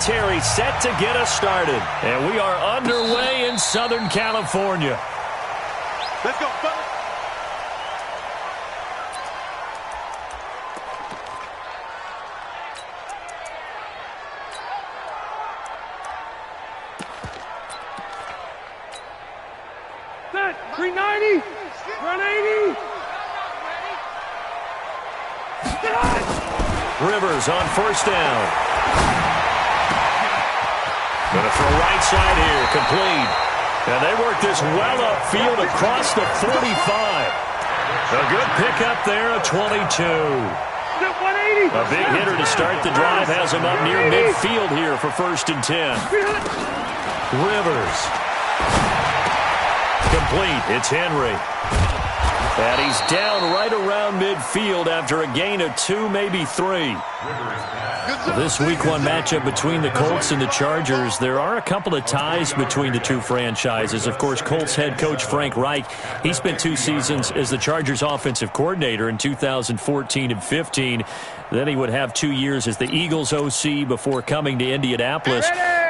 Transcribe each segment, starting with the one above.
Terry set to get us started. And we are underway in Southern California. Let's go, fellas. Set, 390, 180. Rivers on first down. Going to throw right side here, complete. And they work this well upfield across the 45. A good pickup there, a 22. A big hitter to start the drive has him up near midfield here for 1st and 10. Rivers. Complete. It's Henry. And he's down right around midfield after a gain of 2, maybe 3. This Week 1 matchup between the Colts and the Chargers, there are a couple of ties between the two franchises. Of course, Colts head coach Frank Reich, he spent 2 seasons as the Chargers offensive coordinator in 2014 and 15. Then he would have 2 years as the Eagles OC before coming to Indianapolis.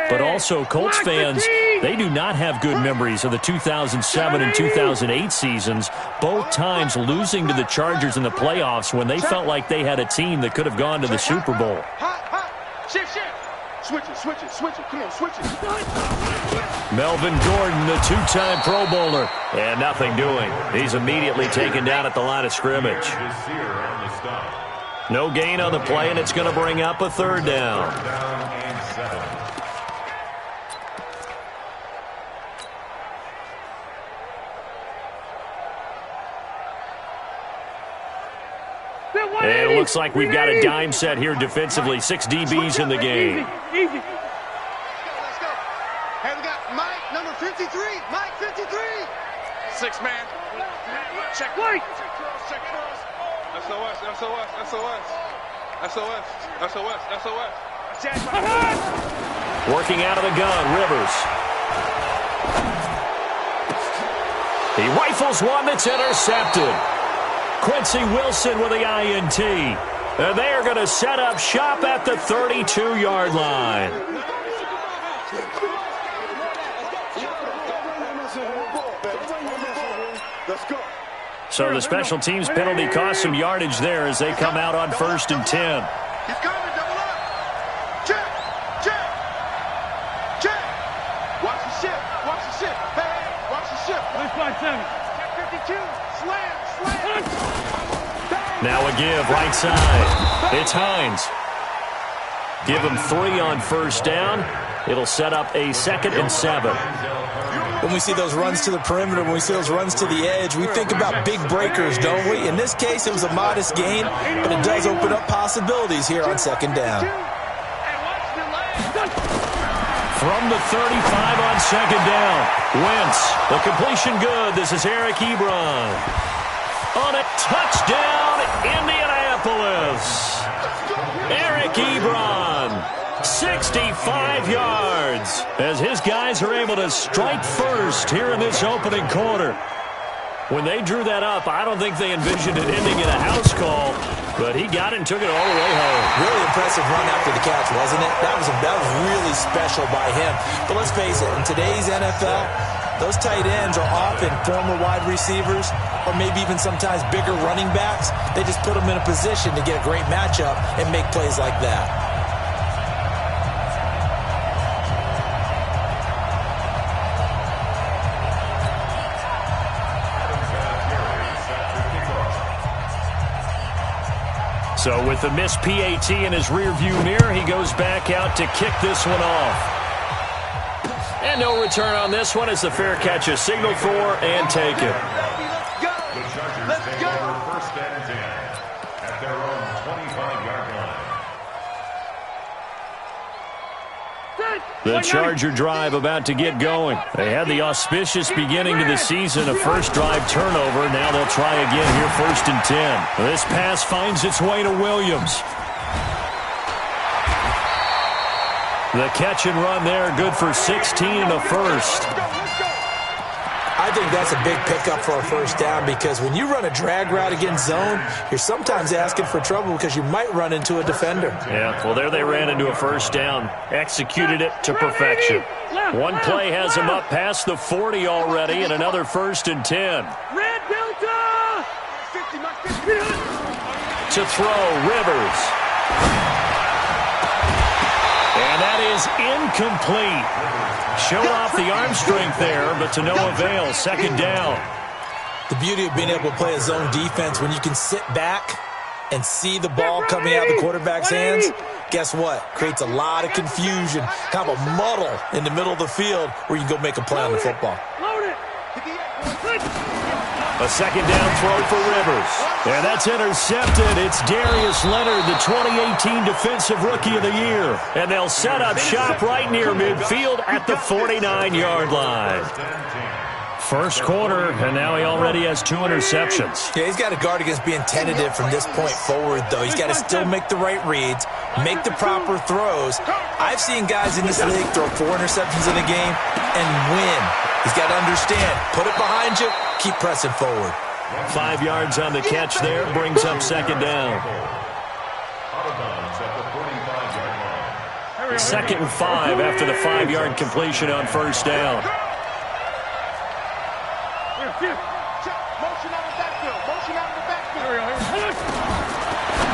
But also, Colts fans, they do not have good memories of the 2007 and 2008 seasons, both times losing to the Chargers in the playoffs when they felt like they had a team that could have gone to the Super Bowl. Shift. Switch it. Come on, switch it. Melvin Gordon, the 2-time Pro Bowler, and nothing doing. He's immediately taken down at the line of scrimmage. No gain on the play, and it's going to bring up a 3rd down. And it looks like we've got a dime set here defensively. 6 DBs in the game. Easy. Let's go. Hey, we got Mike, number 53. Mike, 53. 6 man. Check. White. Check cross. SOS. Working out of the gun, Rivers. He rifles one that's intercepted. Quincy Wilson with the INT. And they are going to set up shop at the 32-yard line. So the special teams penalty cost some yardage there as they come out on 1st and 10. He's coming, double up. Check. Watch the ship. Hey, watch the ship. Let's fly 7. 52. Slam. Now a give, right side. It's Hines. Give him 3 on 1st down. It'll set up a 2nd and 7. When we see those runs to the perimeter, when we see those runs to the edge, we think about big breakers, don't we? In this case, it was a modest gain, but it does open up possibilities here on 2nd down. From the 35 on 2nd down. Wentz, the completion good. This is Eric Ebron. On a touchdown, Indianapolis. Eric Ebron, 65 yards, as his guys are able to strike first here in this opening quarter. When they drew that up, I don't think they envisioned it ending in a house call, but he got it and took it all the way home. Really impressive run after the catch, wasn't it? That was really special by him. But let's face it, in today's NFL, those tight ends are often former wide receivers or maybe even sometimes bigger running backs. They just put them in a position to get a great matchup and make plays like that. So with the missed PAT in his rearview mirror, he goes back out to kick this one off. And no return on this one as the fair catch is signaled for and taken. Let's go. 1st and 10 at their own 25-yard line. The Charger drive about to get going. They had the auspicious beginning to the season, a first drive turnover. Now they'll try again here, 1st and 10. This pass finds its way to Williams. The catch and run there, good for 16 and a first. I think that's a big pickup for a first down because when you run a drag route against zone, you're sometimes asking for trouble because you might run into a defender. Yeah, well, there they ran into a first down. Executed it to perfection. One play has him up past the 40 already and another 1st and 10. Red Delta! 50, To throw, Rivers. And that is incomplete. Showed off the arm strength there, but to no avail. 2nd down. The beauty of being able to play a zone defense when you can sit back and see the ball coming out of the quarterback's hands, guess what? Creates a lot of confusion, kind of a muddle in the middle of the field where you can go make a play on the football. A 2nd down throw for Rivers. And that's intercepted. It's Darius Leonard, the 2018 Defensive Rookie of the Year. And they'll set up shop right near midfield at the 49-yard line. First quarter, and now he already has 2 interceptions. Yeah, he's got to guard against being tentative from this point forward, though. He's got to still make the right reads, make the proper throws. I've seen guys in this league throw 4 interceptions in a game and win. He's got to understand, put it behind you, keep pressing forward. 5 yards on the catch there, brings up 2nd down. 2nd and 5 after the 5-yard completion on 1st down.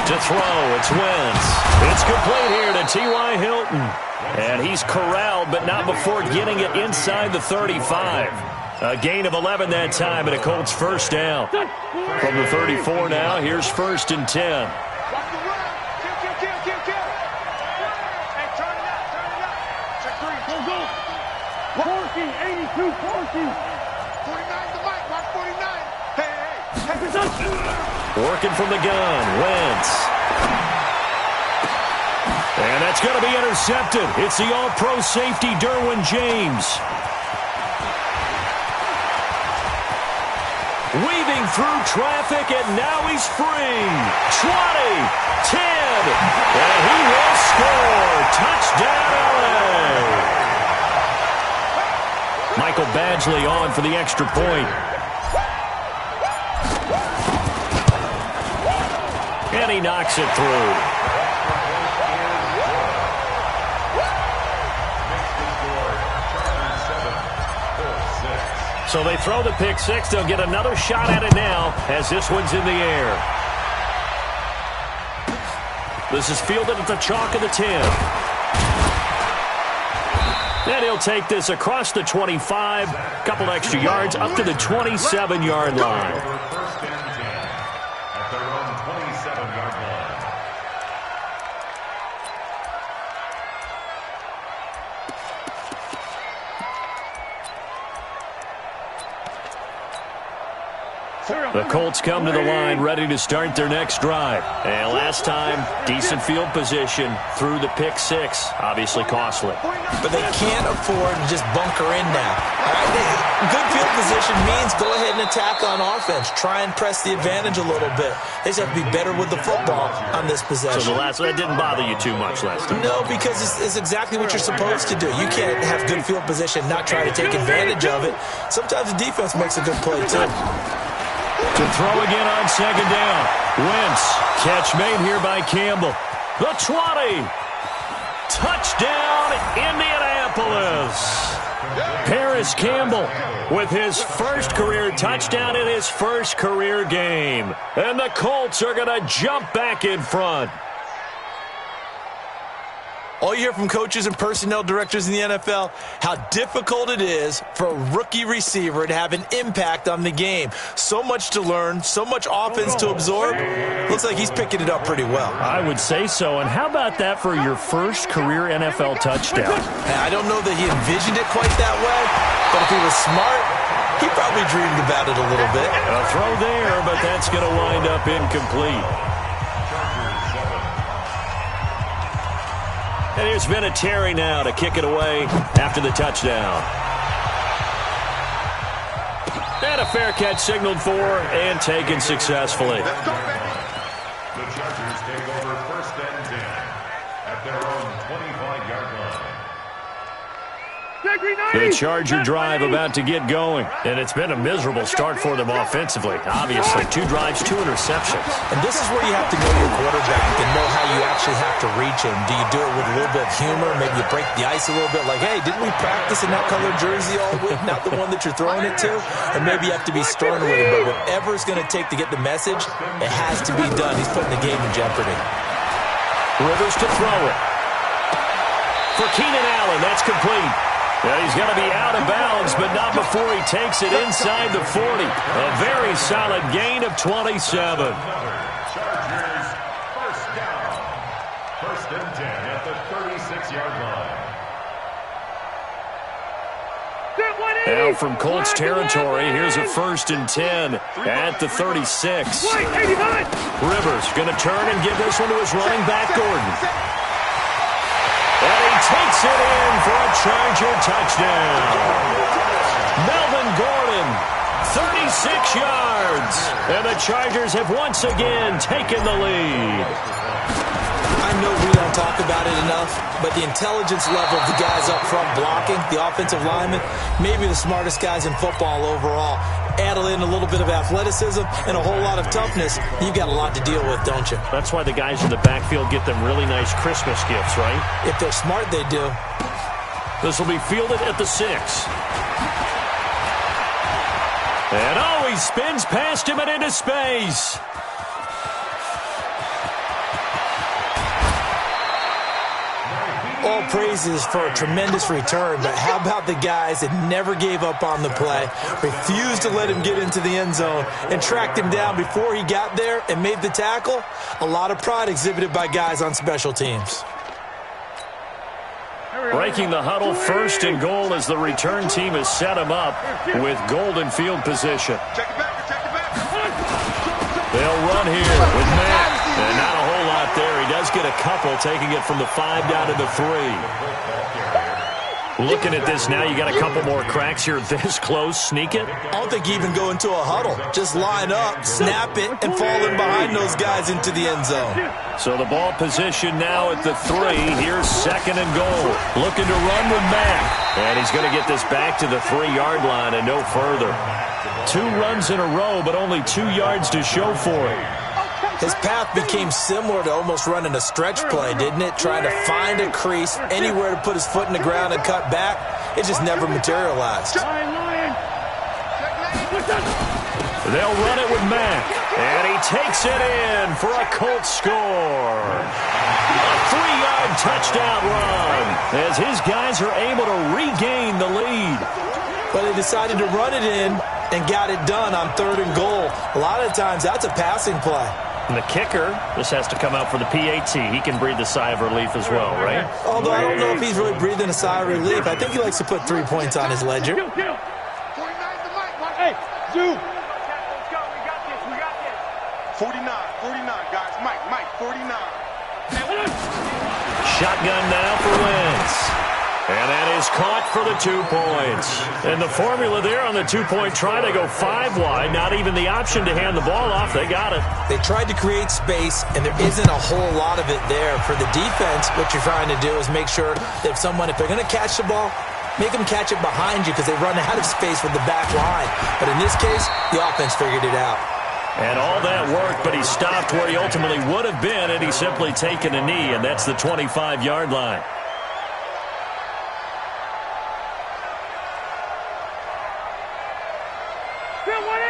To throw, it's Wentz. It's complete here to T.Y. Hilton. And he's corralled, but not before getting it inside the 35. A gain of 11 that time, and a Colts 1st down. From the 34 now, here's 1st and 10. Working from the gun, Wentz. And that's going to be intercepted. It's the all-pro safety, Derwin James. Weaving through traffic, and now he's free. 20, 10, and he will score. Touchdown, LA. Michael Badgley on for the extra point. And he knocks it through. So they throw the pick 6. They'll get another shot at it now as this one's in the air. This is fielded at the chalk of the 10. And he'll take this across the 25. Couple extra yards up to the 27-yard line. The Colts come to the line ready to start their next drive. And last time, decent field position through the pick 6. Obviously costly. But they can't afford to just bunker in now. Good field position means go ahead and attack on offense. Try and press the advantage a little bit. They just have to be better with the football on this possession. So that didn't bother you too much last time? No, because it's exactly what you're supposed to do. You can't have good field position, not try to take advantage of it. Sometimes the defense makes a good play, too. To throw again on 2nd down. Wentz. Catch made here by Campbell. The 20. Touchdown, Indianapolis. Paris Campbell with his first career touchdown in his first career game. And the Colts are going to jump back in front. All you hear from coaches and personnel directors in the NFL, how difficult it is for a rookie receiver to have an impact on the game. So much to learn, so much offense to absorb. Looks like he's picking it up pretty well. I would say so. And how about that for your first career NFL touchdown? I don't know that he envisioned it quite that way, but if he was smart, he probably dreamed about it a little bit. A throw there, but that's going to wind up incomplete. And here's Vinatieri now to kick it away after the touchdown. And a fair catch signaled for and taken successfully. The Chargers take over 1st and 10 at their own 25-yard line. The Charger drive about to get going. And it's been a miserable start for them offensively. Obviously, 2 drives, 2 interceptions. And this is where you have to know your quarterback and know how you actually have to reach him. Do you do it with a little bit of humor? Maybe you break the ice a little bit like, hey, didn't we practice in that colored jersey all week? Not the one that you're throwing it to? Or maybe you have to be stern with him. But whatever it's going to take to get the message, it has to be done. He's putting the game in jeopardy. Rivers to throw it. For Keenan Allen, that's complete. Well, he's going to be out of bounds, but not before he takes it inside the 40. A very solid gain of 27. Chargers, first down. First and 10 at the 36-yard line. Now from Colts territory, here's a first and 10 at the 36. Rivers going to turn and give this one to his running back, Gordon. And he takes it in for a Charger touchdown. Melvin Gordon, 36 yards. And the Chargers have once again taken the lead. I know we don't talk about it enough, but the intelligence level of the guys up front blocking, the offensive linemen, maybe the smartest guys in football overall. Add in a little bit of athleticism and a whole lot of toughness, you've got a lot to deal with, don't you? That's why the guys in the backfield get them really nice Christmas gifts, right? If they're smart, they do. This will be fielded at the 6. And oh, he spins past him and into space. All praises for a tremendous return, but how about the guys that never gave up on the play, refused to let him get into the end zone, and tracked him down before he got there and made the tackle? A lot of pride exhibited by guys on special teams. Breaking the huddle, first and goal as the return team has set him up with golden field position. They'll run here with Matt. And not a whole lot there. He does get a couple, taking it from the 5 down to the 3. Looking at this now, you got a couple more cracks here this close. Sneak it. I don't think you even go into a huddle. Just line up, snap it, and fall in behind those guys into the end zone. So the ball position now at the 3. Here's second and goal. Looking to run with Mack. And he's going to get this back to the 3-yard line and no further. 2 runs in a row, but only 2 yards to show for it. His path became similar to almost running a stretch play, didn't it? Trying to find a crease, anywhere to put his foot in the ground and cut back. It just never materialized. They'll run it with Mack. And he takes it in for a Colts score. A 3-yard touchdown run as his guys are able to regain the lead. But they decided to run it in and got it done on 3rd and goal. A lot of times that's a passing play. And the kicker, this has to come out for the PAT. He can breathe a sigh of relief as well, right? Although I don't know if he's really breathing a sigh of relief. I think he likes to put 3 points on his ledger. Hey, Zoo. Let's go. We got this. 49, guys. Mike, 49. Shotgun now for Wentz. And that is caught for the 2 points. And the formula there on the 2-point try, they go 5 wide. Not even the option to hand the ball off. They got it. They tried to create space, and there isn't a whole lot of it there. For the defense, what you're trying to do is make sure that if they're going to catch the ball, make them catch it behind you because they run out of space with the back line. But in this case, the offense figured it out. And all that worked, but he stopped where he ultimately would have been, and he's simply taken a knee, and that's the 25-yard line.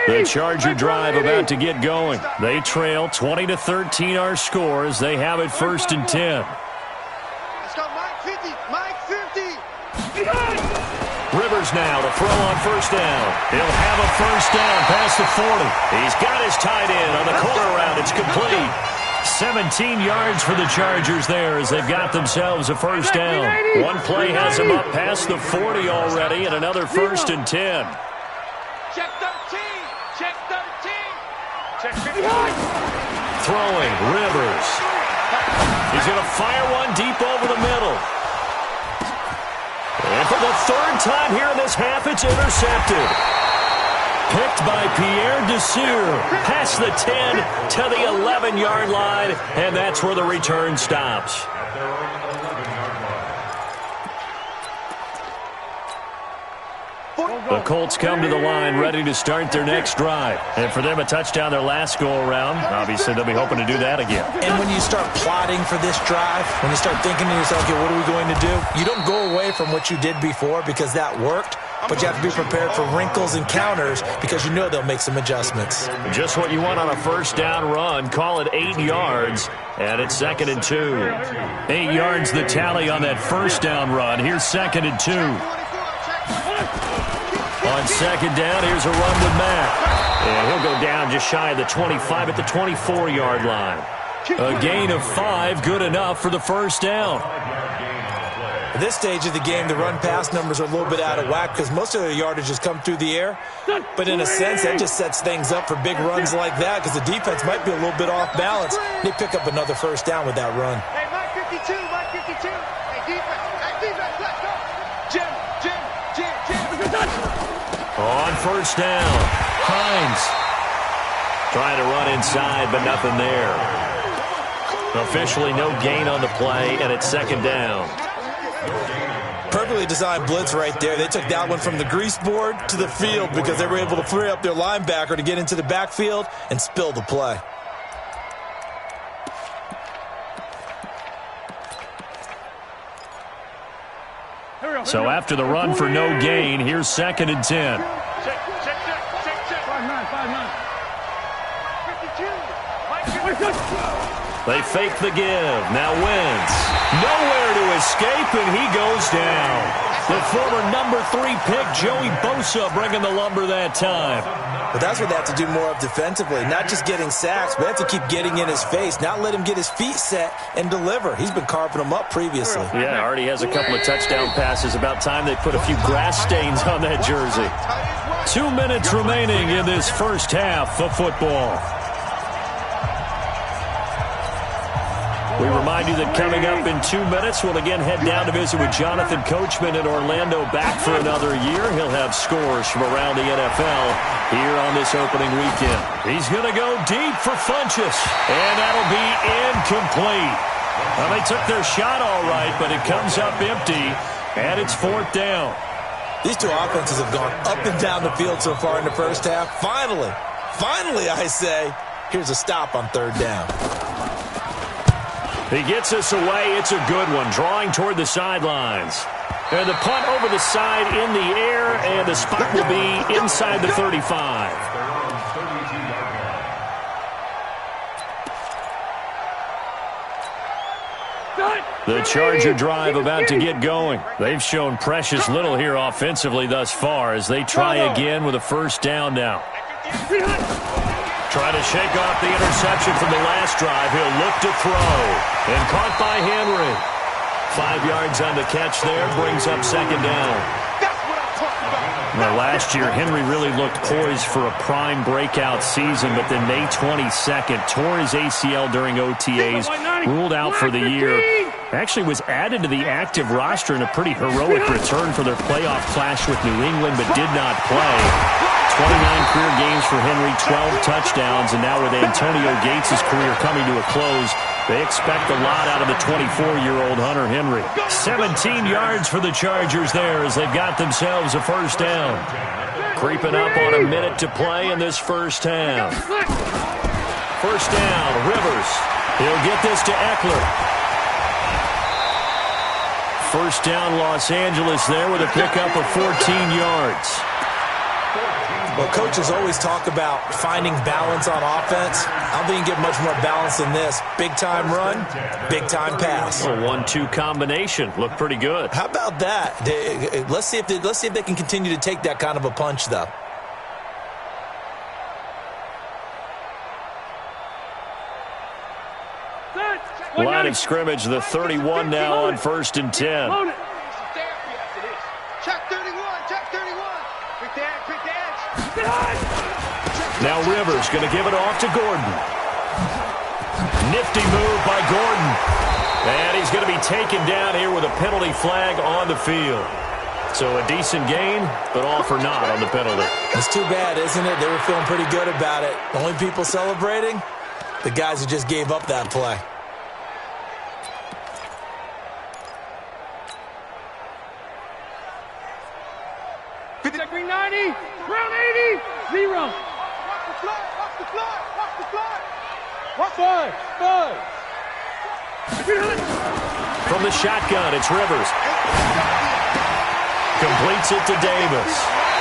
The Charger drive about to get going. They trail 20-13 our score as they have it first and 10. Let's go, Mike 50. Mike 50. Rivers now to throw on first down. He'll have a first down past the 40. He's got his tight end on the corner route. It's complete. 17 yards for the Chargers there as they've got themselves a first down. One play has them up past the 40 already and another first and 10. Check 13. Check 13. Check 50. Throwing, Rivers. He's going to fire one deep over the middle. And for the 3rd time here in this half, it's intercepted. Picked by Pierre Desir. Past the 10 to the 11-yard line, and that's where the return stops. The Colts come to the line ready to start their next drive. And for them, a touchdown their last go-around. Obviously, they'll be hoping to do that again. And when you start plotting for this drive, when you start thinking to yourself, okay, what are we going to do? You don't go away from what you did before because that worked, but you have to be prepared for wrinkles and counters because you know they'll make some adjustments. Just what you want on a first down run. Call it 8 yards, and it's 2nd and 2. 8 yards the tally on that first down run. Here's 2nd and 2. On 2nd down, here's a run with Mack. And he'll go down just shy of the 25 at the 24-yard line. A gain of 5, good enough for the first down. At this stage of the game, the run-pass numbers are a little bit out of whack because most of their yardage has come through the air. But in a sense, that just sets things up for big runs like that because the defense might be a little bit off balance. They pick up another first down with that run. Hey, Mike 52, Mike 52. Hey, defense, let's go. Jim. On first down, Hines trying to run inside, but nothing there. Officially no gain on the play, and it's 2nd down. Perfectly designed blitz right there. They took that one from the grease board to the field because they were able to free up their linebacker to get into the backfield and spill the play. So after the run for no gain, here's 2nd and 10. Check. 5-9. 52. They fake the give. Now Wentz. Nowhere to escape, and he goes down. The former number 3 pick, Joey Bosa, bringing the lumber that time. But that's what they have to do more of defensively. Not just getting sacks, but they have to keep getting in his face. Not let him get his feet set and deliver. He's been carving them up previously. Yeah, already has a couple of touchdown passes. About time they put a few grass stains on that jersey. 2 minutes remaining in this first half of football. We remind you that coming up in 2 minutes, we'll again head down to visit with Jonathan Coachman in Orlando, back for another year. He'll have scores from around the NFL here on this opening weekend. He's going to go deep for Funchess, and that'll be incomplete. Well, they took their shot all right, but it comes up empty, and it's 4th down. These two offenses have gone up and down the field so far in the first half. Finally, I say, here's a stop on 3rd down. He gets us away. It's a good one. Drawing toward the sidelines. And the punt over the side in the air, and the spot will be inside the 35. The Charger drive about to get going. They've shown precious little here offensively thus far as they try again with a first down now. Trying to shake off the interception from the last drive. He'll look to throw. And caught by Henry. 5 yards on the catch there. Brings up 2nd down. Now, last year, Henry really looked poised for a prime breakout season, but then May 22nd, tore his ACL during OTAs, ruled out for the year. Actually was added to the active roster in a pretty heroic return for their playoff clash with New England, but did not play. 29 career games for Henry, 12 touchdowns, and now with Antonio Gates' career coming to a close, they expect a lot out of the 24-year-old Hunter Henry. 17 yards for the Chargers there as they've got themselves a first down. Creeping up on a minute to play in this first half. First down, Rivers. He'll get this to Eckler. First down, Los Angeles there with a pickup of 14 yards. Well, coaches always talk about finding balance on offense. I don't think you get much more balance than this. Big-time run, big-time pass. A 1-2 combination. Looked pretty good. How about that? Let's see if they can continue to take that kind of a punch, though. Line of scrimmage, the 31 now on 1st and 10. Check 31. Now Rivers going to give it off to Gordon. Nifty move by Gordon. And he's going to be taken down here with a penalty flag on the field. So a decent gain, but all for naught on the penalty. It's too bad, isn't it? They were feeling pretty good about it. The only people celebrating, the guys who just gave up that play. 50. Check green 90. Round 80. 0. Watch the fly. Watch the fly. Watch the fly. Watch 5. 5. From the shotgun, it's Rivers. Completes it to Davis.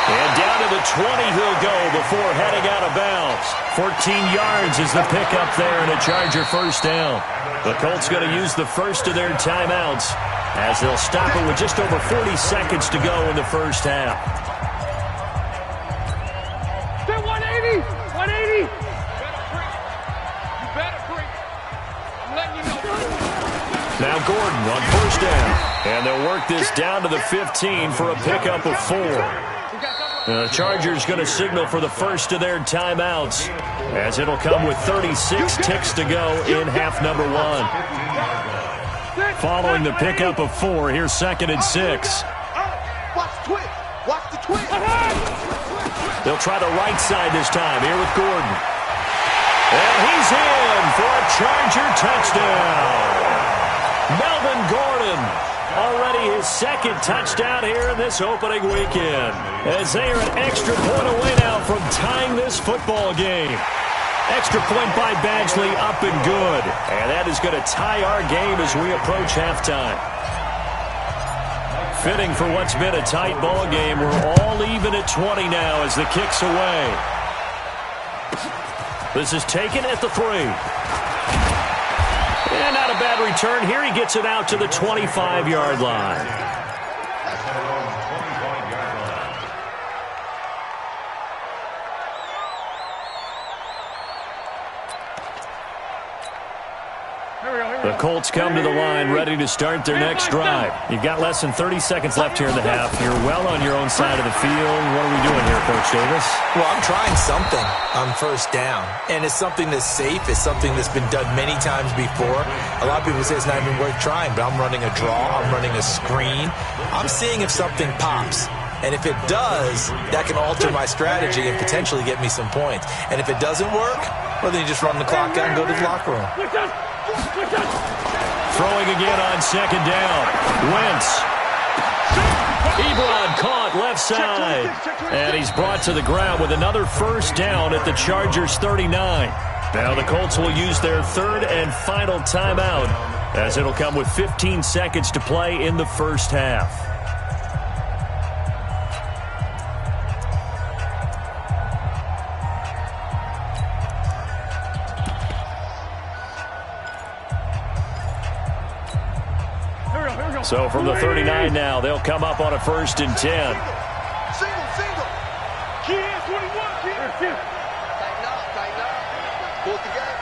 And down to the 20 he'll go before heading out of bounds. 14 yards is the pickup there and a Charger first down. The Colts going to use the first of their timeouts as they'll stop it with just over 40 seconds to go in the first half. 180. 180. You better free. I'm letting you know. Now Gordon on first down. And they'll work this down to the 15 for a pickup of 4. The Chargers going to signal for the first of their timeouts as it'll come with 36 ticks to go in half number 1. Following the pickup of 4, here's 2nd and 6. Watch the twist. Watch the twist. They'll try the right side this time here with Gordon. And he's in for a Charger touchdown. Melvin Gordon. Already his 2nd touchdown here in this opening weekend. As they are an extra point away now from tying this football game. Extra point by Badgley up and good. And that is going to tie our game as we approach halftime. Fitting for what's been a tight ball game. We're all even at 20 now as the kick's away. This is taken at the 3. And not a bad return here. He gets it out to the 25-yard line. The Colts come to the line ready to start their next drive. You've got less than 30 seconds left here in the half. You're well on your own side of the field. What are we doing here, Coach Davis? Well, I'm trying something on first down. And it's something that's safe. It's something that's been done many times before. A lot of people say it's not even worth trying, but I'm running a draw. I'm running a screen. I'm seeing if something pops. And if it does, that can alter my strategy and potentially get me some points. And if it doesn't work, well, then you just run the clock out and go to the locker room. Throwing again on 2nd down. Wentz. Ebron caught left side. And he's brought to the ground with another first down at the Chargers 39. Now the Colts will use their 3rd and final timeout as it'll come with 15 seconds to play in the first half. So from the 39 now, they'll come up on a 1st and 10. Single. Key is 21. Tighten up. Pull together.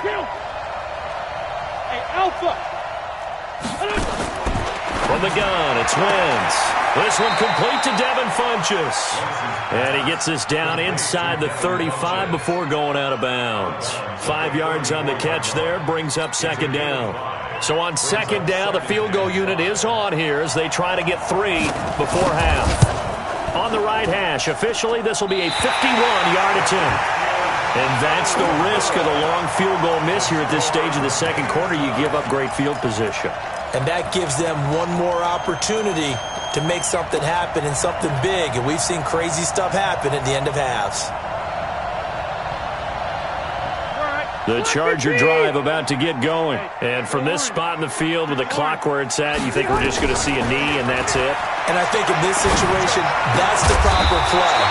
Kill. Hey, Alpha. From the gun, it's Wentz. This one complete to Devin Funchess. And he gets this down inside the 35 before going out of bounds. 5 yards on the catch there, brings up 2nd down. So on 2nd down, the field goal unit is on here as they try to get 3 before half. On the right hash, officially this will be a 51-yard attempt. And that's the risk of the long field goal miss here at this stage of the 2nd quarter. You give up great field position. And that gives them one more opportunity to make something happen and something big. And we've seen crazy stuff happen at the end of halves. The Charger drive about to get going. And from this spot in the field with the clock where it's at, you think we're just going to see a knee and that's it? And I think in this situation, that's the proper play.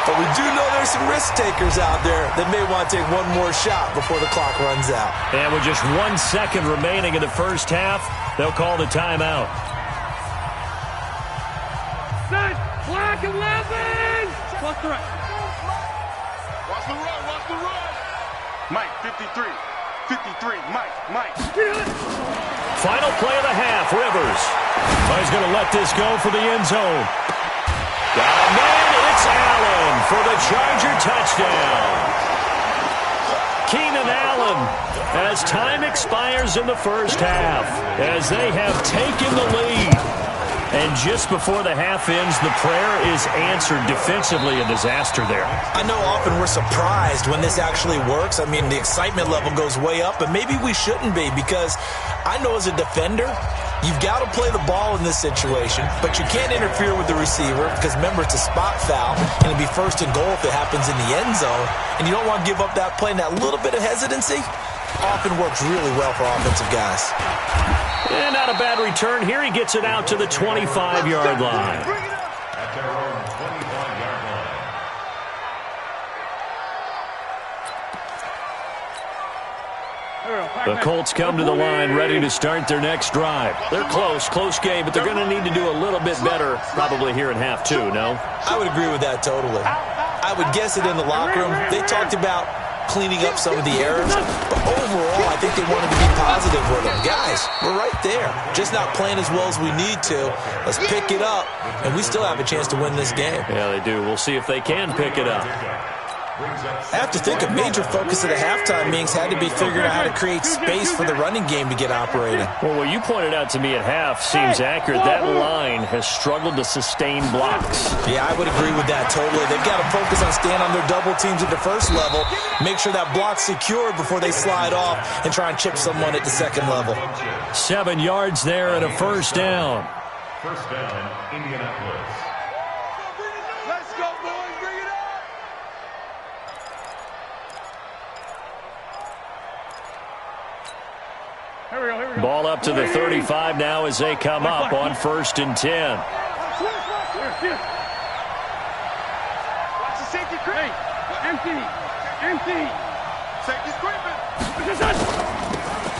But we do know there's some risk takers out there that may want to take one more shot before the clock runs out. And with just 1 second remaining in the first half, they'll call the timeout. Set. Clock 11. Watch the right. Watch the run. Mike, 53, Mike. Final play of the half, Rivers. He's going to let this go for the end zone. Got a man, it's Allen for the Charger touchdown. Keenan Allen as time expires in the first half as they have taken the lead. A And just before the half ends, the prayer is answered defensively. A disaster there. I know often we're surprised when this actually works. I mean, the excitement level goes way up, but maybe we shouldn't be, because I know as a defender, you've got to play the ball in this situation, but you can't interfere with the receiver because, remember, it's a spot foul, and it'll be first and goal if it happens in the end zone, and you don't want to give up that play, and that little bit of hesitancy often works really well for offensive guys. And not a bad return here. He gets it out to the 25-yard line. At their own 25-yard line. The Colts come to the line ready to start their next drive. They're close game, but they're going to need to do a little bit better probably here in half two, no? I would agree with that totally. I would guess it in the locker room. They talked about cleaning up some of the errors, but overall, I think they wanted to be positive with them. Guys, we're right there. Just not playing as well as we need to. Let's pick it up, and we still have a chance to win this game. Yeah, they do. We'll see if they can pick it up. I have to think a major focus of the halftime meetings had to be figuring out how to create space for the running game to get operating. Well, what you pointed out to me at half seems accurate. That line has struggled to sustain blocks. Yeah, I would agree with that totally. They've got to focus on staying on their double teams at the first level, make sure that block's secured before they slide off and try and chip someone at the second level. 7 yards there and a first down. First down, Indianapolis. Let's go, boys. Bring it up. Ball up to the 35 now as they come up on 1st and 10. Watch the safety creep. Empty. Safety's creeping.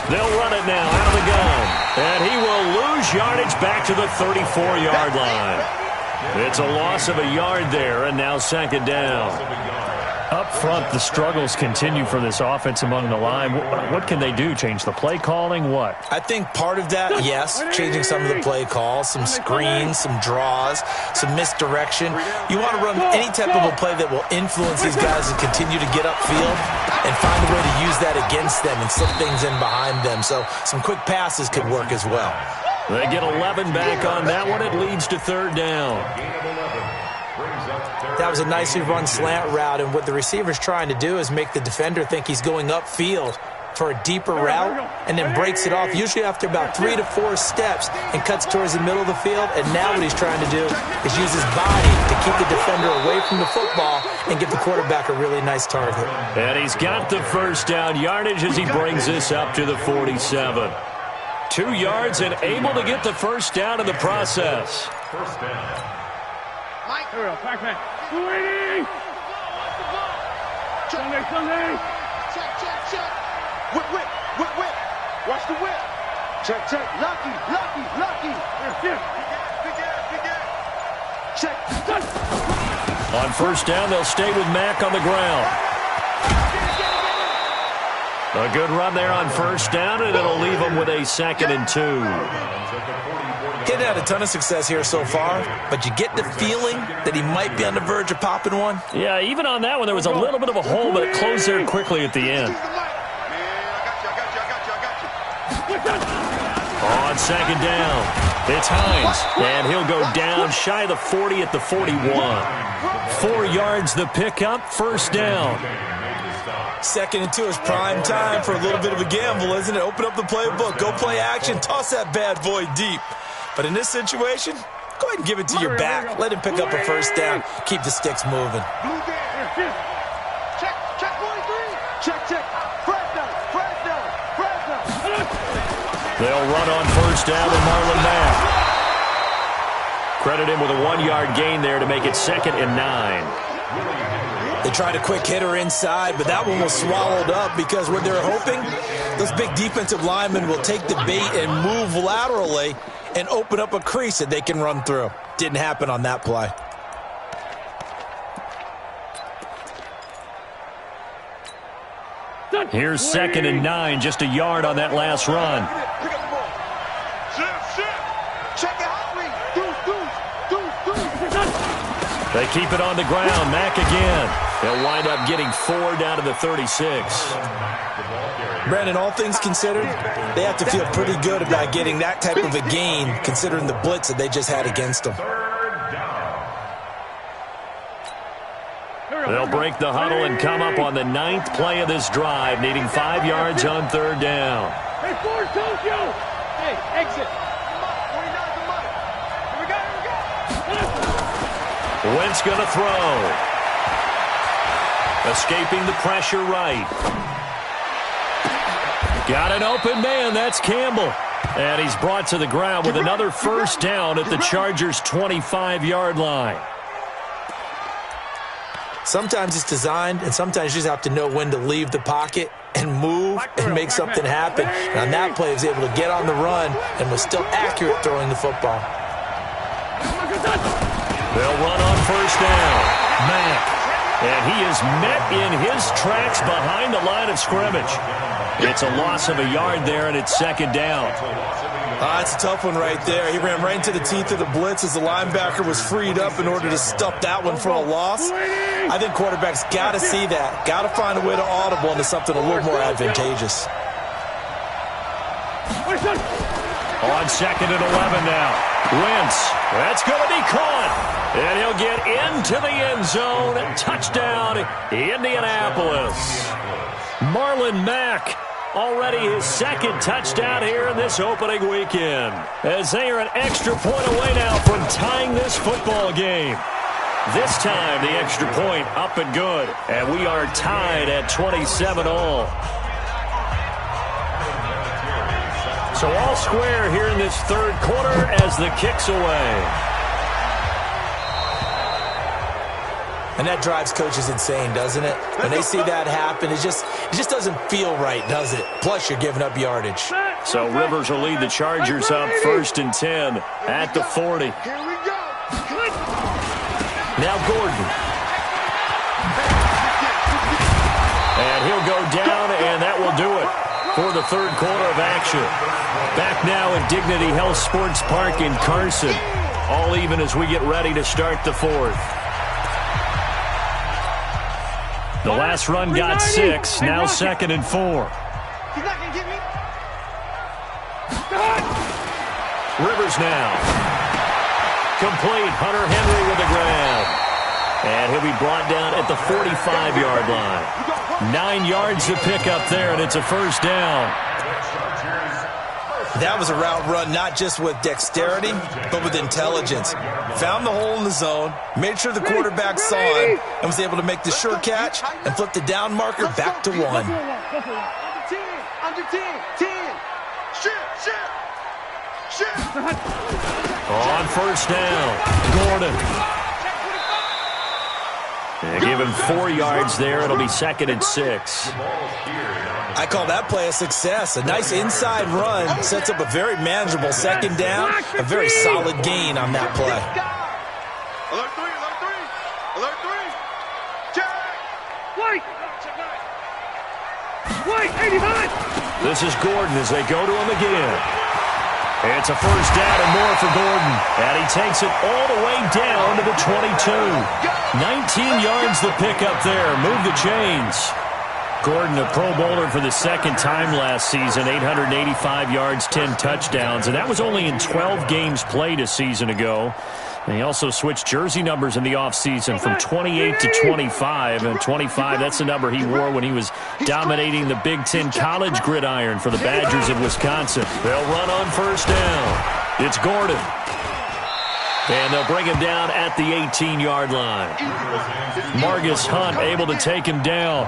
They'll run it now out of the gun. And he will lose yardage back to the 34-yard line. It's a loss of a yard there, and now 2nd down. Up front, the struggles continue for this offense among the line. What can they do? Change the play calling? What? I think part of that, yes, changing some of the play calls, some screens, some draws, some misdirection. You want to run any type of a play that will influence these guys and continue to get upfield and find a way to use that against them and slip things in behind them. So some quick passes could work as well. They get 11 back on that one. It leads to 3rd down. That was a nicely run slant route, and what the receiver's trying to do is make the defender think he's going upfield for a deeper route and then breaks it off, usually after about 3 to 4 steps, and cuts towards the middle of the field. And now what he's trying to do is use his body to keep the defender away from the football and give the quarterback a really nice target. And he's got the first down yardage as he brings this up to the 47. 2 yards and able to get the first down in the process. First down. Mike. Backman. Waiting. Sunday. Check. Whip. Watch the whip. Check. Lucky. Big ass. Check. On first down, they'll stay with Mack on the ground. A good run there on first down, and it'll leave them with a 2nd and 2. He's had a ton of success here so far, but you get the feeling that he might be on the verge of popping one. Yeah, even on that one, there was a little bit of a hole, but it closed there quickly at the end. I got you. On 2nd down, it's Hines, and he'll go down shy of the 40 at the 41. 4 yards the pickup, first down. 2nd and 2 is prime time for a little bit of a gamble, isn't it? Open up the playbook, go play action, toss that bad boy deep. But in this situation, go ahead and give it to your back. Let him pick up a first down. Keep the sticks moving. Check 43. Check. First down. They'll run on first down with Marlon Mack. Credit him with a 1-yard gain there to make it 2nd and 9. They tried a quick hitter inside, but that one was swallowed up because what they're hoping, those big defensive linemen will take the bait and move laterally and open up a crease that they can run through. Didn't happen on that play. Here's 2nd and 9, just a yard on that last run. Pick up the ball. Check it out. Deuce. They keep it on the ground. Mack again. They'll wind up getting 4 down to the 36. Brandon, all things considered, they have to feel pretty good about getting that type of a gain considering the blitz that they just had against them. They'll break the huddle and come up on the 9th play of this drive, needing 5 yards on 3rd down. Hey, Ford, don't you! Hey, exit. Wentz going to throw. Escaping the pressure right. Got an open man. That's Campbell. And he's brought to the ground with another first down at the Chargers' 25-yard line. Sometimes it's designed, and sometimes you just have to know when to leave the pocket and move and make something happen. And on that play, he was able to get on the run and was still accurate throwing the football. They'll run on first down. Mack. And he is met in his tracks behind the line of scrimmage. It's a loss of a yard there, and it's 2nd down. That's a tough one right there. He ran right into the teeth of the blitz as the linebacker was freed up in order to stuff that one for a loss. I think quarterbacks got to see that. Got to find a way to audible into something a little more advantageous. On 2nd and 11 now. Wentz. That's going to be caught. And he'll get into the end zone. Touchdown, Indianapolis. Marlon Mack. Already his 2nd touchdown here in this opening weekend. As they are an extra point away now from tying this football game. This time the extra point up and good. And we are tied at 27-all. So all square here in this 3rd quarter as the kick's away. And that drives coaches insane, doesn't it? When they see that happen, it just doesn't feel right, does it? Plus, you're giving up yardage. So Rivers will lead the Chargers up 1st and 10 at the 40. Here we go. Now Gordon. And he'll go down, and that will do it for the 3rd quarter of action. Back now at Dignity Health Sports Park in Carson. All even as we get ready to start the 4th. The last run got 6, now 2nd and 4. He's not going to get me. Rivers now. Complete. Hunter Henry with the grab. And he'll be brought down at the 45-yard line. 9 yards to pick up there, and it's a first down. That was a route run not just with dexterity, but with intelligence. Found the hole in the zone, made sure the quarterback saw him, and was able to make the sure catch and flip the down marker back to 1. Under 10, under 10, 10. Shit. On first down, Gordon. They give him 4 yards there. It'll be 2nd and 6. I call that play a success. A nice inside run sets up a very manageable 2nd down. A very solid gain on that play. Alert 3, alert 3. Check. Wait, 85. This is Gordon as they go to him again. It's a first down and more for Gordon. And he takes it all the way down to the 22. 19 yards the pickup there. Move the chains. Gordon, a Pro Bowler for the 2nd time last season, 885 yards, 10 touchdowns, and that was only in 12 games played a season ago. And he also switched jersey numbers in the offseason from 28 to 25, and 25, that's the number he wore when he was dominating the Big Ten college gridiron for the Badgers of Wisconsin. They'll run on first down. It's Gordon. And they'll bring him down at the 18-yard line. Margus Hunt able to take him down.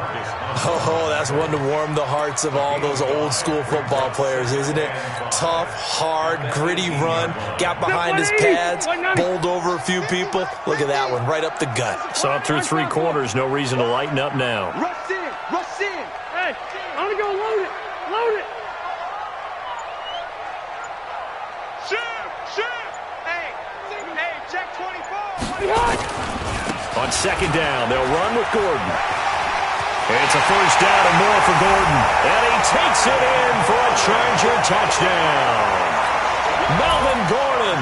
Oh, that's one to warm the hearts of all those old-school football players, isn't it? Tough, hard, gritty run. Got behind his pads, bowled over a few people. Look at that one, right up the gut. Saw through 3 quarters, no reason to lighten up now. Rush in. Hey, I'm going to go load it. Shoot. Hey, check 24. On 2nd down, they'll run with Gordon. It's a first down and more for Gordon. And he takes it in for a Charger touchdown. Melvin Gordon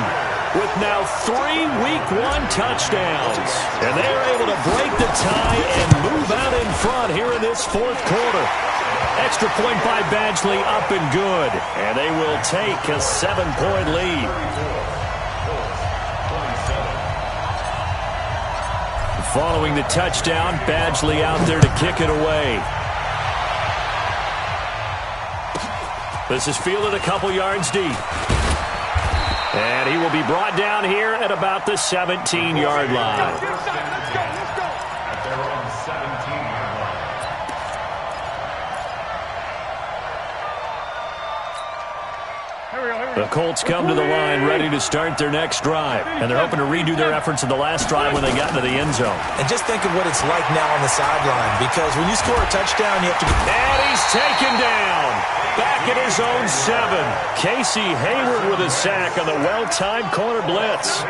with now 3 Week 1 touchdowns. And they're able to break the tie and move out in front here in this fourth quarter. Extra point by Badgley up and good. And they will take a 7-point lead. Following the touchdown, Badgley out there to kick it away. This is fielded a couple yards deep. And he will be brought down here at about the 17-yard line. At their own 17-yard line. The Colts come to the line ready to start their next drive. And they're hoping to redo their efforts in the last drive when they got into the end zone. And just think of what it's like now on the sideline, because when you score a touchdown, you have to get... And he's taken down. Back at his own 7. Casey Hayward with a sack on the well-timed corner blitz.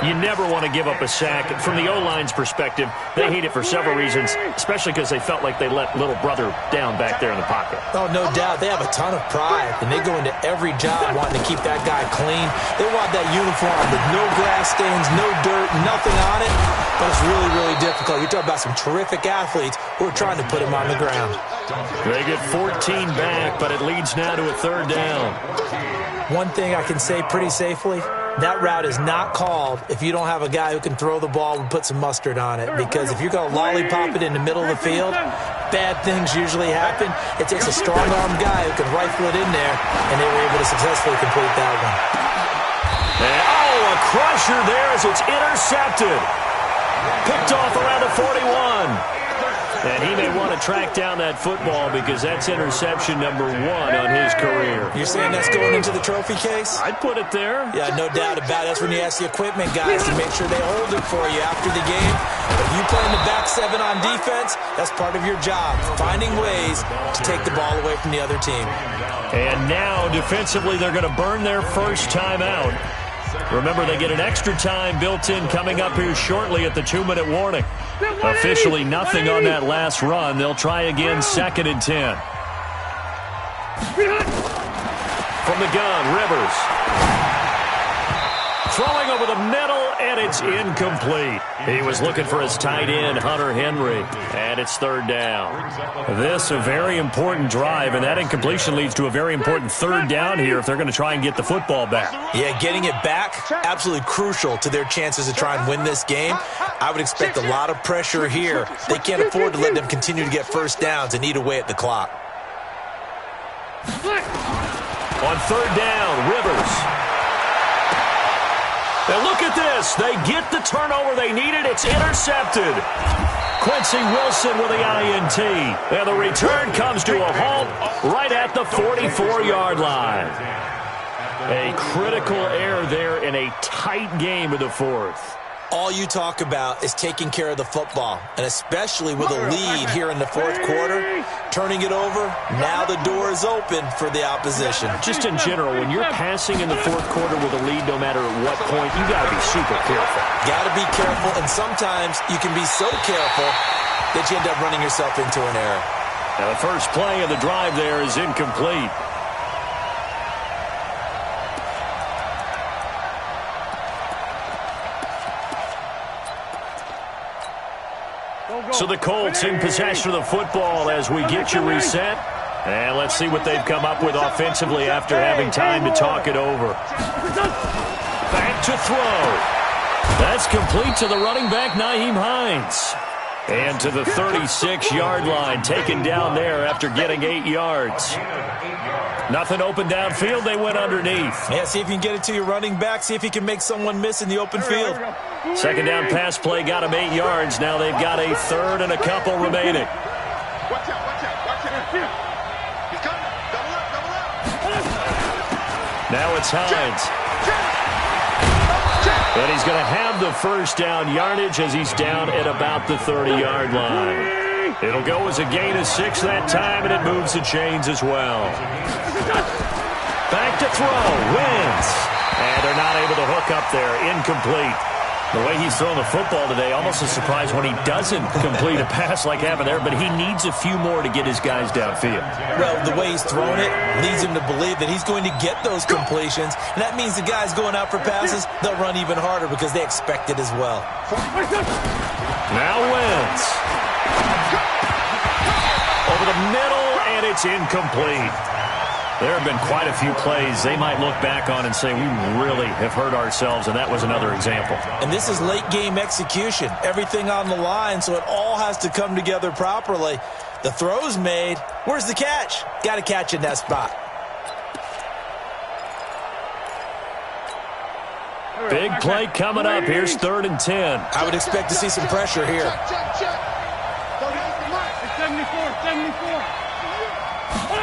You never want to give up a sack. From the O-line's perspective, they hate it for several reasons, especially because they felt like they let little brother down back there in the pocket. Oh, no doubt. They have a ton of pride, and they go into every job wanting to keep that guy clean. They want that uniform with no grass stains, no dirt, nothing on it. But it's really, really difficult. You're talking about some terrific athletes who are trying to put him on the ground. They get 14 back, but it leads now to a 3rd down. One thing I can say pretty safely, that route is not called if you don't have a guy who can throw the ball and put some mustard on it. Because if you're going to lollipop it in the middle of the field, bad things usually happen. It takes a strong-armed guy who can rifle it in there, and they were able to successfully complete that one. And, a crusher there as it's intercepted. Picked off around the 41. And he may want to track down that football because that's interception number 1 on his career. You're saying that's going into the trophy case? I'd put it there. Yeah, no doubt about it. That's when you ask the equipment guys to make sure they hold it for you after the game. If you play in the back 7 on defense, that's part of your job, finding ways to take the ball away from the other team. And now, defensively, they're going to burn their first time out. Remember, they get an extra time built in coming up here shortly at the 2-minute warning. Officially nothing on that last run. They'll try again, 2nd and 10. From the gun, Rivers. Throwing over the middle, and it's incomplete. He was looking for his tight end, Hunter Henry, and it's 3rd down. This a very important drive, and that incompletion leads to a very important 3rd down here if they're going to try and get the football back. Yeah, getting it back, absolutely crucial to their chances to try and win this game. I would expect a lot of pressure here. They can't afford to let them continue to get first downs and eat away at the clock. On 3rd down, Rivers. And look at this. They get the turnover they needed. It's intercepted. Quincy Wilson with the INT. And the return comes to a halt right at the 44-yard line. A critical error there in a tight game of the 4th. All you talk about is taking care of the football, and especially with a lead here in the 4th quarter, turning it over, now the door is open for the opposition. Just in general, when you're passing in the 4th quarter with a lead, no matter at what point, you got to be super careful. Got to be careful, and sometimes you can be so careful that you end up running yourself into an error. Now the first play of the drive there is incomplete. So the Colts in possession of the football as we get you reset. And let's see what they've come up with offensively after having time to talk it over. Back to throw. That's complete to the running back, Nyheim Hines. And to the 36-yard line, taken down there after getting 8 yards. Nothing open downfield, they went underneath. Yeah, see if you can get it to your running back. See if you can make someone miss in the open field. 2nd down pass play got him 8 yards. Now they've got a 3rd and a couple remaining. Watch out, watch out, watch out. He's coming. Double up. Now it's Hines. And he's going to have the first down yardage as he's down at about the 30-yard line. It'll go as a gain of 6 that time, and it moves the chains as well. Back to throw. Wins. And they're not able to hook up there. Incomplete. The way he's throwing the football today, almost a surprise when he doesn't complete a pass like happened there, but he needs a few more to get his guys downfield. Well, the way he's throwing it leads him to believe that he's going to get those completions, and that means the guys going out for passes, they'll run even harder because they expect it as well. Now Wentz. Over the middle, and it's incomplete. There have been quite a few plays they might look back on and say, we really have hurt ourselves, and that was another example. And this is late-game execution. Everything on the line, so it all has to come together properly. The throw's made. Where's the catch? Got to catch in that spot. Big play coming up. Here's 3rd and 10. I would expect to see some pressure here.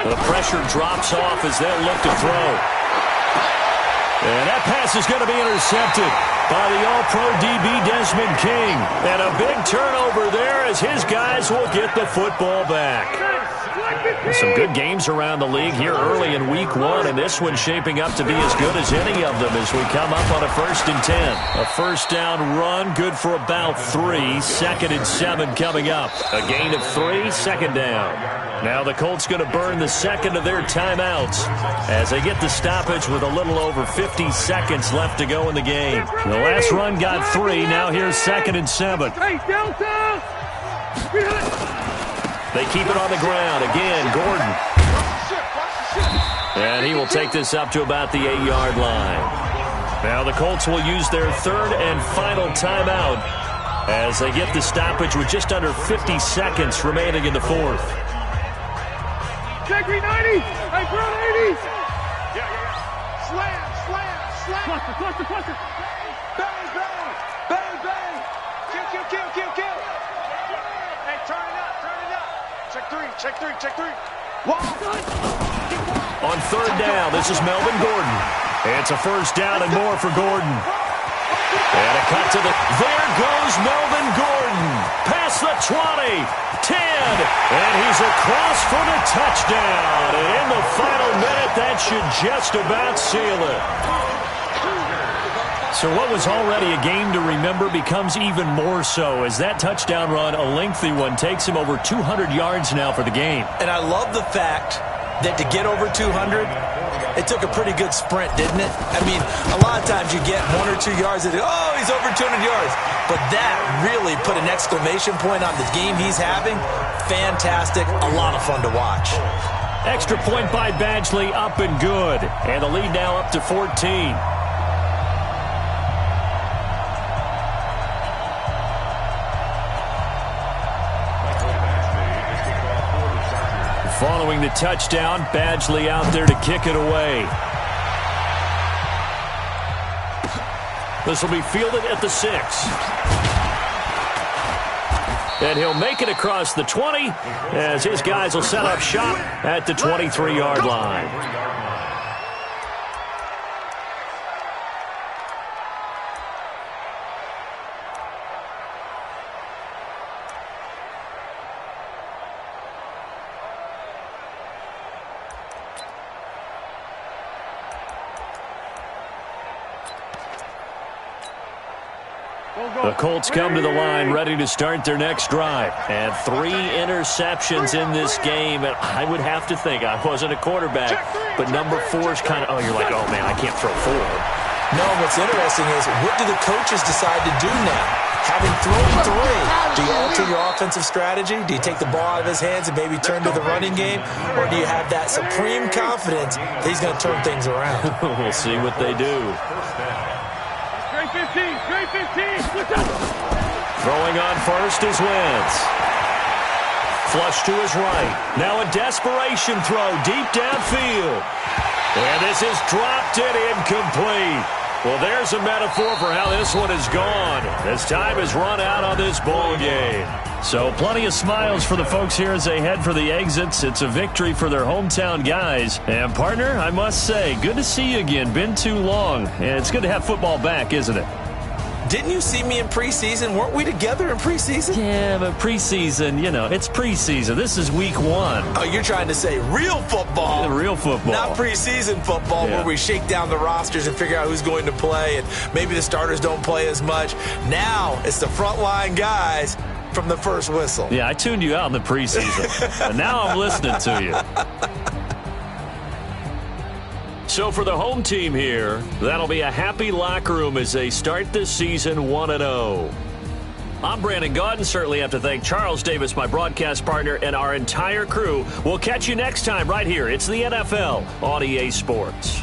The pressure drops off as they'll look to throw. And that pass is going to be intercepted by the All-Pro DB Desmond King. And a big turnover there as his guys will get the football back. Some good games around the league here early in Week 1, and this one's shaping up to be as good as any of them as we come up on a 1st and 10. A first down run, good for about 3. 2nd and 7 coming up. A gain of 3, 2nd down. Now the Colts going to burn the second of their timeouts as they get the stoppage with a little over 50 seconds left to go in the game. The last run got 3. Now here's 2nd and 7. They keep it on the ground. Again, Gordon. And he will take this up to about the 8-yard line. Now the Colts will use their 3rd and final timeout as they get the stoppage with just under 50 seconds remaining in the 4th. Check 90. Hey, bro, 80. Yeah. Slam. Cluster. Bang. Kill. Hey, turn it up. Check 3. On 3rd down, this is Melvin Gordon. It's a first down and more for Gordon. And a cut to the... There goes Melvin Gordon. Past the 20, 10, and he's across for the touchdown. And in the final minute, that should just about seal it. So what was already a game to remember becomes even more so as that touchdown run, a lengthy one, takes him over 200 yards now for the game. And I love the fact that to get over 200, it took a pretty good sprint, didn't it? I mean, a lot of times you get 1 or 2 yards and he's over 200 yards. But that really put an exclamation point on the game he's having. Fantastic. A lot of fun to watch. Extra point by Badgley, up and good. And the lead now up to 14. Following the touchdown, Badgley out there to kick it away. This will be fielded at the 6. And he'll make it across the 20 as his guys will set up shop at the 23-yard line. The Colts come to the line ready to start their next drive. And 3 interceptions in this game. And I would have to think, I wasn't a quarterback, but number 4 is kind of, you're like, oh, man, I can't throw 4. No, what's interesting is what do the coaches decide to do now? Having thrown 3, do you alter your offensive strategy? Do you take the ball out of his hands and maybe turn to the running game? Or do you have that supreme confidence that he's going to turn things around? We'll see what they do. Straight 15. Throwing on first is Wentz. Flush to his right. Now a desperation throw deep downfield. And this is dropped and incomplete. Well, there's a metaphor for how this one has gone. As time has run out on this ball game. So plenty of smiles for the folks here as they head for the exits. It's a victory for their hometown guys. And, partner, I must say, good to see you again. Been too long. And it's good to have football back, isn't it? Didn't you see me in preseason? Weren't we together in preseason? Yeah, but preseason, it's preseason. This is week 1. Oh, you're trying to say real football. Yeah, real football. Not preseason football where we shake down the rosters and figure out who's going to play, and maybe the starters don't play as much. Now it's the frontline guys from the first whistle. Yeah, I tuned you out in the preseason, and now I'm listening to you. So for the home team here, that'll be a happy locker room as they start this season 1-0. I'm Brandon Gaudin. Certainly have to thank Charles Davis, my broadcast partner, and our entire crew. We'll catch you next time right here. It's the NFL on EA Sports.